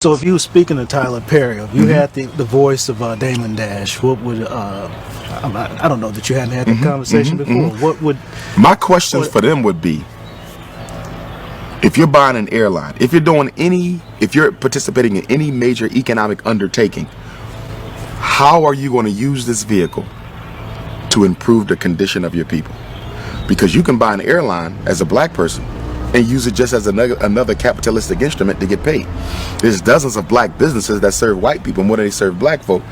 So if you were speaking to Tyler Perry, if you had the voice of Damon Dash, what would I don't know that you hadn't had that conversation before. What would my questions for them would be: if you're buying an airline, if you're participating in any major economic undertaking, how are you going to use this vehicle to improve the condition of your people? Because you can buy an airline as a black person and use it just as another capitalistic instrument to get paid. There's dozens of black businesses that serve white people more than they serve black folk,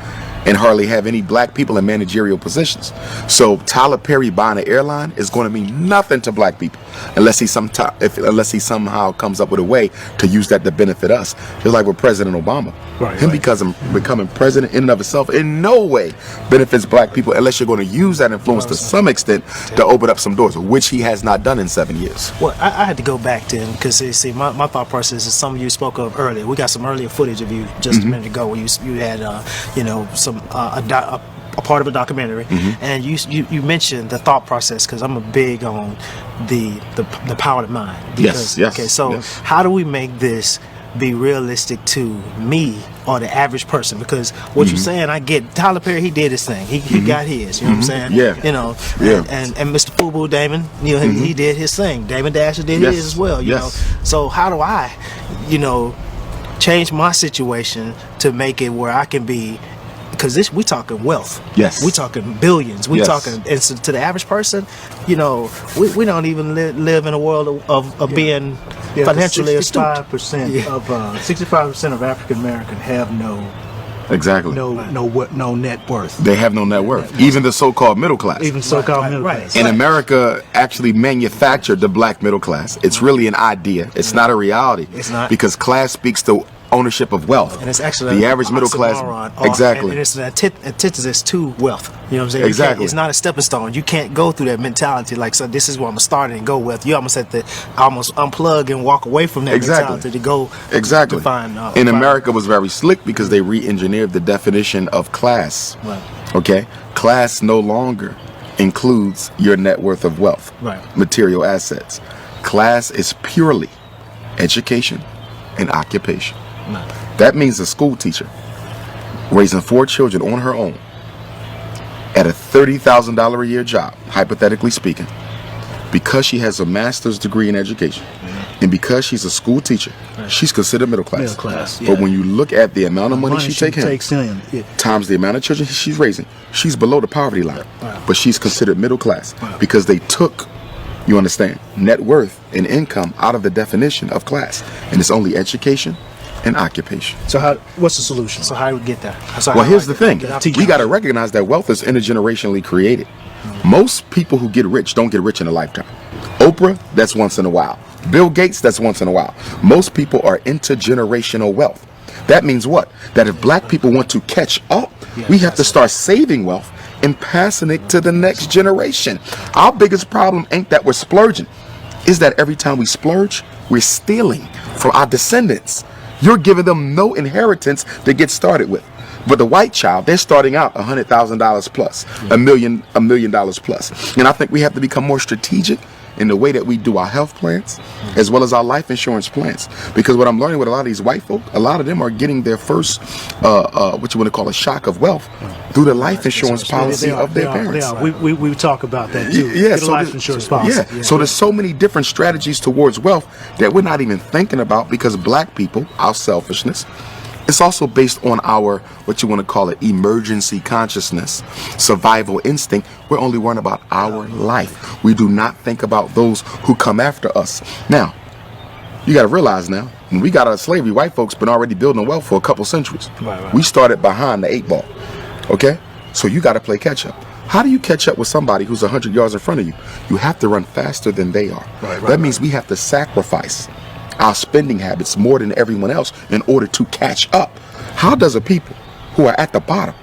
and hardly have any black people in managerial positions. So Tyler Perry buying an airline is going to mean nothing to black people unless he somehow comes up with a way to use that to benefit us. Just like with President Obama. Becoming president in and of itself in no way benefits black people unless you're going to use that influence to some extent to open up some doors, which he has not done in 7 years. Well, I had to go back to him because see, my thought process is some of you spoke of earlier. We got some earlier footage of you just a minute ago where you had some a part of a documentary, and you mentioned the thought process, because I'm a big on the power of the mind. Because, yes. Okay, so yes. How do we make this be realistic to me or the average person? Because what you're saying, I get. Tyler Perry, he did his thing. He got his. You know what I'm saying? Yeah. You know. Yeah. And Mr. Fubu Damon, he did his thing. Damon Dasher did his as well. You know. So how do I, change my situation to make it where I can be? Because we talking wealth. Yes. We talking billions. We talking, and so to the average person, we don't even live in a world of being financially astute. 65% of African Americans have no net worth. They have no net worth. Even the so-called middle class. Even so-called middle class. And America actually manufactured the black middle class. It's really an idea. It's not a reality. It's not. Because class speaks to ownership of wealth. And it's actually the average middle class. Exactly. And it's an antithesis to wealth. You know what I'm saying? Exactly. It's not a stepping stone. You can't go through that mentality like, so this is where I'm going to start and go with. You almost have to unplug and walk away from that mentality to go to find. And America was very slick because they re-engineered the definition of class. Right. Okay? Class no longer includes your net worth of wealth. Right. Material assets. Class is purely education and occupation. That means a school teacher raising 4 children on her own at a $30,000 a year job, hypothetically speaking, because she has a master's degree in education, and because she's a school teacher, she's considered middle class. Middle class, But when you look at the amount of money she takes in, times the amount of children she's raising, she's below the poverty line. But she's considered middle class because they took, you understand, net worth and income out of the definition of class, and it's only education and occupation. So what's the solution? So how do we get there? Well, here's the thing. We got to recognize that wealth is intergenerationally created. Most people who get rich don't get rich in a lifetime. Oprah, that's once in a while. Bill Gates, that's once in a while. Most people are intergenerational wealth. That means what? That if black people want to catch up, we have to start saving wealth and passing it to the next generation. Our biggest problem ain't that we're splurging. Is that every time we splurge, we're stealing from our descendants. You're giving them no inheritance to get started with. But the white child, they're starting out $100,000 plus, $1 million plus. And I think we have to become more strategic in the way that we do our health plans, as well as our life insurance plans. Because what I'm learning with a lot of these white folk, a lot of them are getting their first, what you want to call a shock of wealth, through the life insurance policy of their parents. We talk about that too. So life insurance policy. So there's so many different strategies towards wealth that we're not even thinking about, because black people, our selfishness, it's also based on our, what you want to call it, emergency consciousness, survival instinct. We're only worrying about our life. We do not think about those who come after us. Now, you got to realize now, when we got out of slavery, white folks been already building wealth for a couple centuries. We started behind the 8 ball. Okay? So you got to play catch up. How do you catch up with somebody who's 100 yards in front of you? You have to run faster than they are. That means we have to sacrifice our spending habits more than everyone else in order to catch up. How does a people who are at the bottom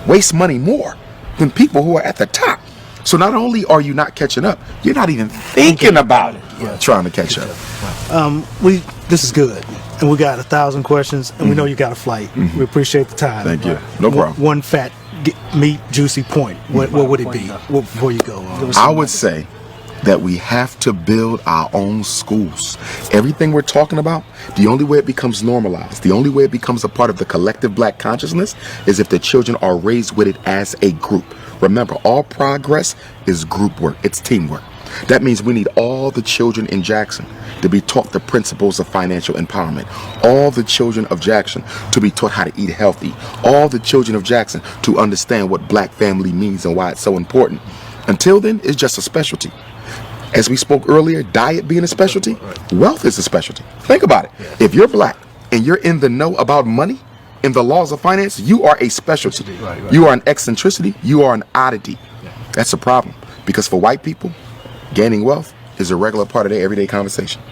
waste money more than people who are at the top? So not only are you not catching up, you're not even thinking about trying to catch up. This is good, and we got 1,000 questions, and we know you got a flight. We appreciate the time. Thank you. No problem. One fat, meat, juicy point. What would it be before you go? I would say that we have to build our own schools. Everything we're talking about, the only way it becomes normalized, the only way it becomes a part of the collective black consciousness is if the children are raised with it as a group. Remember, all progress is group work. It's teamwork. That means we need all the children in Jackson to be taught the principles of financial empowerment. All the children of Jackson to be taught how to eat healthy. All the children of Jackson to understand what black family means and why it's so important. Until then, it's just a specialty. As we spoke earlier, diet being a specialty, wealth is a specialty. Think about it. If you're black and you're in the know about money, in the laws of finance, you are a specialty. You are an eccentricity. You are an oddity. That's a problem. Because for white people, gaining wealth is a regular part of their everyday conversation.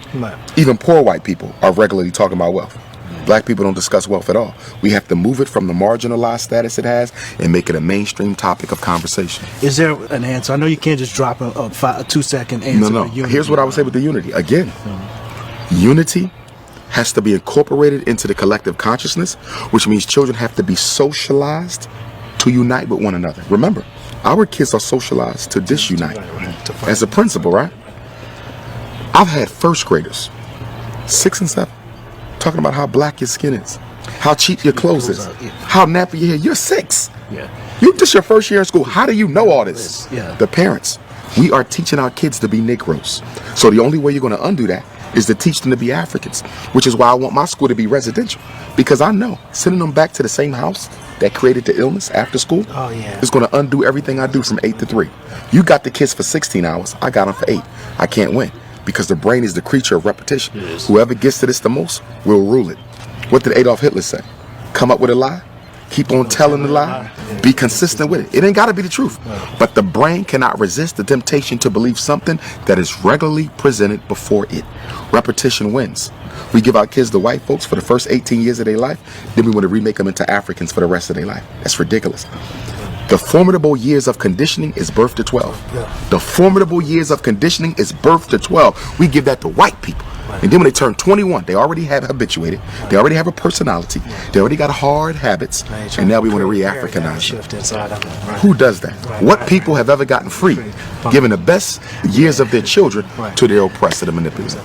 Even poor white people are regularly talking about wealth. Black people don't discuss wealth at all. We have to move it from the marginalized status it has and make it a mainstream topic of conversation. Is there an answer? I know you can't just drop a 2-second answer. No. Here's what I would say with the unity. Again, unity has to be incorporated into the collective consciousness, which means children have to be socialized to unite with one another. Remember, our kids are socialized to disunite. As a principle, right? I've had first graders, 6 and 7, talking about how black your skin is, how cheap your clothes is, how nappy your hair. You're 6. This your first year in school. How do you know all this? The parents. We are teaching our kids to be Negroes. So the only way you're going to undo that is to teach them to be Africans, which is why I want my school to be residential. Because I know sending them back to the same house that created the illness after school is going to undo everything I do from 8 to 3. You got the kids for 16 hours. I got them for 8. I can't win because the brain is the creature of repetition. Whoever gets to this the most will rule it. What did Adolf Hitler say? Come up with a lie, keep on telling the lie, be consistent with it. It ain't got to be the truth. But the brain cannot resist the temptation to believe something that is regularly presented before it. Repetition wins. We give our kids to white folks for the first 18 years of their life, then we want to remake them into Africans for the rest of their life. That's ridiculous. The formidable years of conditioning is birth to 12. The formidable years of conditioning is birth to 12. We give that to white people. And then when they turn 21, they already have habituated. They already have a personality. They already got hard habits. And now we want to re-Africanize them. Who does that? What people have ever gotten free, giving the best years of their children to their oppressor, the manipulator?